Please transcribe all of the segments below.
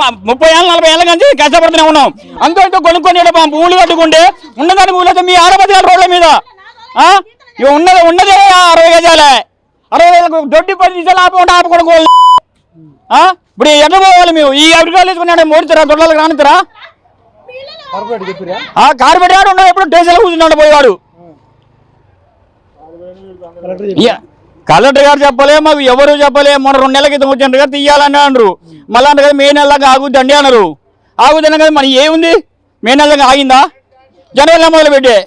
30 ఏళ్ళ 40 ఏళ్ళ నుంచి కష్టపడుతూనే ఉన్నాం. అంతా కొనుక్కొని ఊళ్ళు కట్టుకుంటే ఉన్నదాని ఊళ్ళో మీ ఆడపతి రోడ్ల మీద ఉన్నదే 60 గజాలే 60 దొడ్డి 10 నిమిషాలు ఆపకుండా ఇప్పుడు ఎట్లా పోవాలి? మేము ఈ అభిప్రాయాలు తీసుకున్నాడు మోడితారా దొడ్లకు రానిస్తారా? కార్పొరేట్ గారు ఉన్నాడు ఎప్పుడు స్టేషన్లో కూర్చున్నాడు పోయేవాడు. కలెక్టర్ గారు చెప్పలే, మాకు ఎవరు చెప్పలే. మొన్న 2 నెలల క్రితం వచ్చిండ్రు కదా తీయాలని అన్నారు. మళ్ళీ అంటే కదా మే నెలగా ఆగుద్దండి అన్నారు. ఆగుద్దనే కదా మరి ఏముంది? మే నెలగా ఆగిందా? జనవరిలో మొదలు పెట్టే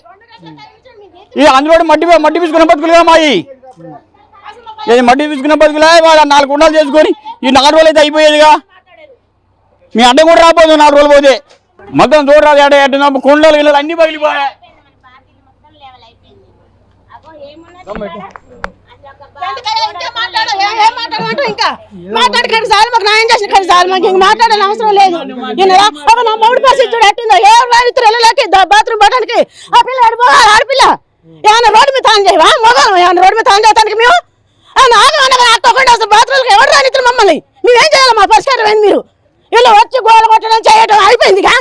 ఇది అందులో మట్టి తీసుకున్న బతుకులుగా మాయి మట్టి తీసుకున్న బతుకులే. వాడు 4 కుండాలు చేసుకొని ఈ 4 రోజులు అయితే అయిపోయేదిగా. మీ అడ్డం కూడా రాబోదు 4 రోజులు పోతే. మొత్తం చూడరాదు ఎట్ట కుండలు గిన్నెలు అన్ని పగిలిపోయాయి. మాట్లాడకండి సార్, మాకు న్యాయం చేసిన సార్, మాకు మాట్లాడాలని అవసరం లేదు. నా మూడు పరిస్థితి ఎట్టిందో ఏ రైతు వెళ్ళలేక బాత్రూమ్ పోవడానికి ఆ పిల్ల ఆడపిల్ల ఏమన్నా రోడ్డు మీద తాను చేయవా? మొగం ఏమన్నా రోడ్డు మీద తాను చేయడానికి మేము ఆగకుండా అసలు బాత్రూమ్కి ఎవరు రానిద్దరు మమ్మల్ని? మేమేం చేయాలి? మా పరిష్కారం ఏంది? మీరు వీళ్ళు వచ్చి గోల కొట్టడం చేయడం అయిపోయిందిగా.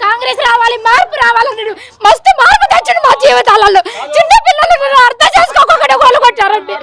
కాంగ్రెస్ రావాలి, మార్పు రావాలని మస్తు మార్పు తెచ్చిండు మా జీవితాలలో. చిన్న పిల్లలు అర్థం చేసుకోకుండా గోల కొట్టారండి.